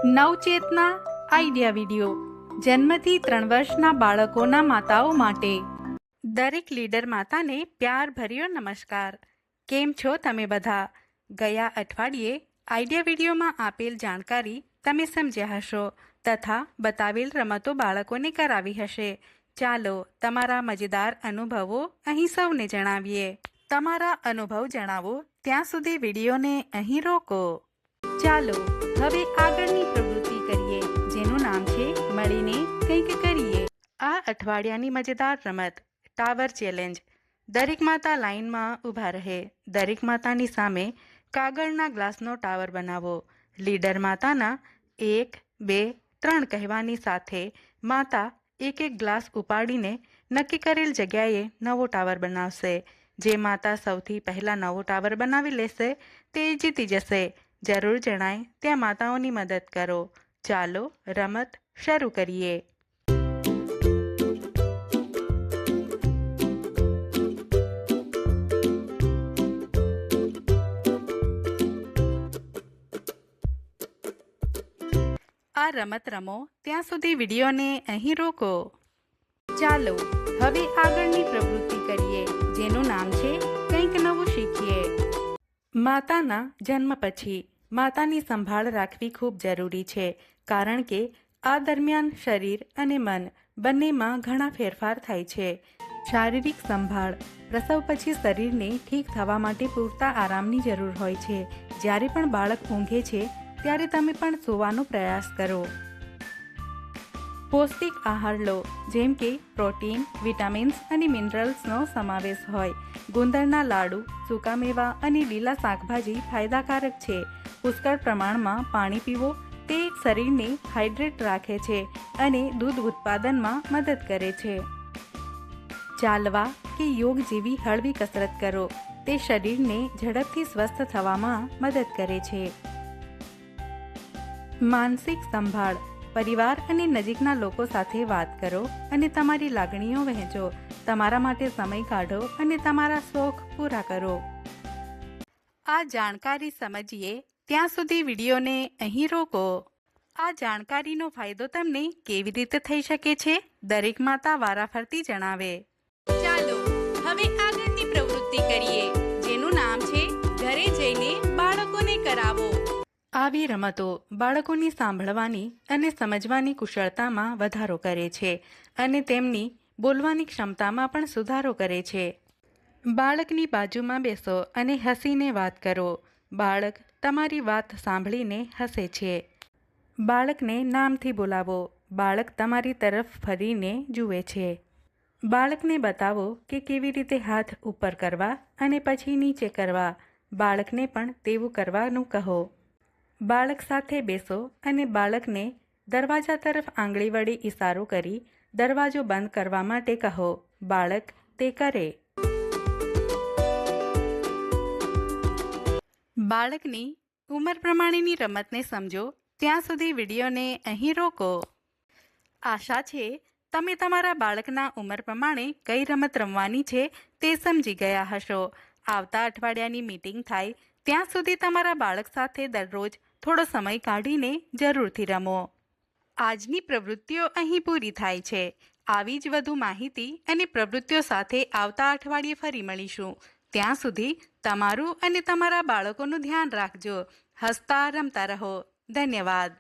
નવચેતના idea video જન્મથી 3 વર્ષના બાળકોના માતાઓ માટે। દરેક લીડર માતાને પ્યાર ભર્યો નમસ્કાર। કેમ છો તમે બધા? ગયા અઠવાડિયે આઈડિયા વિડીયોમાં આપેલ જાણકારી તમે સમજ્યા હશો તથા બતાવેલ રમતો બાળકોને કરાવી હશે। ચાલો તમારા મજેદાર અનુભવો અહીં સૌને જણાવીએ। તમારા અનુભવ જણાવો ત્યાં સુધી વિડીયોને અહીં રોકો। ચાલો હવે આગળની પ્રવૃત્તિ કરીએ, જેનું નામ છે મળીને કંઈક કરીએ। આ અઠવાડિયાની મજેદાર રમત ટાવર ચેલેન્જ। દરેક માતા લાઈનમાં ઊભા રહે। દરેક માતાની સામે કાગળના ગ્લાસનો ટાવર બનાવો। લીડર માતાના 1, 2, 3 કહેવાની સાથે માતા એક ગ્લાસ ઉપાડીને નક્કી કરેલ જગ્યાએ નવો ટાવર બનાવશે। જે માતા સૌથી પહેલાં નવો ટાવર બનાવી લેશે તે જીતી જશે। જરૂર જણાય ત્યાં માતાઓની મદદ કરો। ચાલો રમત શરૂ કરીએ। આ રમત રમો ત્યાં સુધી વિડીયોને અહીં રોકો। ચાલો હવે આગળની પ્રવૃત્તિ કરીએ, જેનું નામ છે કંઈક નવું શીખીએ। માતાના જન્મ પછી માતાની સંભાળ રાખવી ખૂબ જરૂરી છે, કારણ કે આ દરમિયાન શરીર અને મન બંનેમાં ઘણા ફેરફાર થાય છે। શારીરિક સંભાળ: પ્રસવ પછી શરીરને ઠીક થવા માટે પૂરતા આરામની જરૂર હોય છે। જ્યારે પણ બાળક ઊંઘે છે ત્યારે તમે પણ સૂવાનો પ્રયાસ કરો। પૌષ્ટિક આહાર લો, જેમ કે પ્રોટીન, વિટામિન્સ અને મિનરલ્સનો સમાવેશ હોય। ગુંદરના લાડુ, સૂકા મેવા અને લીલા શાકભાજી ફાયદાકારક છે। પુષ્કળ પ્રમાણમાં પાણી પીવો, તે શરીરને હાઇડ્રેટ રાખે છે અને દૂધ ઉત્પાદનમાં મદદ કરે છે। ચાલવા કે યોગ જેવી હળવી કસરત કરો, તે શરીરને ઝડપથી સ્વસ્થ થવામાં મદદ કરે છે। માનસિક સંભાળ: પરિવાર અને નજીકના લોકો સાથે વાત કરો અને તમારી લાગણીઓ વહેંચો। તમારા માટે સમય કાઢો અને તમારા શોખ પૂરા કરો। આ જાણકારી સમજીએ ત્યાં સુધી વિડીયોને અહીં રોકો। આ જાણકારીનો ફાયદો તમને કેવી રીતે થઈ શકે છે? દરેક માતા વારાફરતી જણાવે। ચાલો હવે આગળની પ્રવૃત્તિ કરીએ, જેનું નામ છે ઘરે જઈને બાળકોને કરાવો। આવી રમતો બાળકોની સાંભળવાની અને સમજવાની કુશળતામાં વધારો કરે છે અને તેમની બોલવાની ક્ષમતામાં પણ સુધારો કરે છે। બાળકની બાજુમાં બેસો અને હસીને વાત કરો। બાળક તમારી વાત સાંભળીને હસે છે। બાળકને નામથી બોલાવો। બાળક તમારી તરફ ફરીને જુએ છે। બાળકને બતાવો કે કેવી રીતે હાથ ઉપર કરવા અને પછી નીચે કરવા। બાળકને પણ તેવું કરવાનું કહો। બાળક સાથે બેસો અને બાળકને દરવાજા તરફ આંગળી વડે ઇશારો કરી દરવાજો બંધ કરવા માટે કહો। બાળક તે કરે। બાળકની ઉંમર પ્રમાણેની રમતને સમજો ત્યાં સુધી વિડીયોને અહીં રોકો। આશા છે તમે તમારા બાળકના ઉંમર પ્રમાણે કઈ રમત રમવાની છે તે સમજી ગયા હશો। આવતા અઠવાડિયાની મીટિંગ થાય ત્યાં સુધી તમારા બાળક સાથે દરરોજ થોડો સમય કાઢીને જરૂરથી રમો। આજની પ્રવૃત્તિઓ અહીં પૂરી થાય છે। આવી જ વધુ માહિતી અને પ્રવૃત્તિઓ સાથે આવતા અઠવાડિયે ફરી મળીશું। ત્યાં સુધી તમારું અને તમારા બાળકોનું ધ્યાન રાખજો। હસતા રમતા રહો। ધન્યવાદ।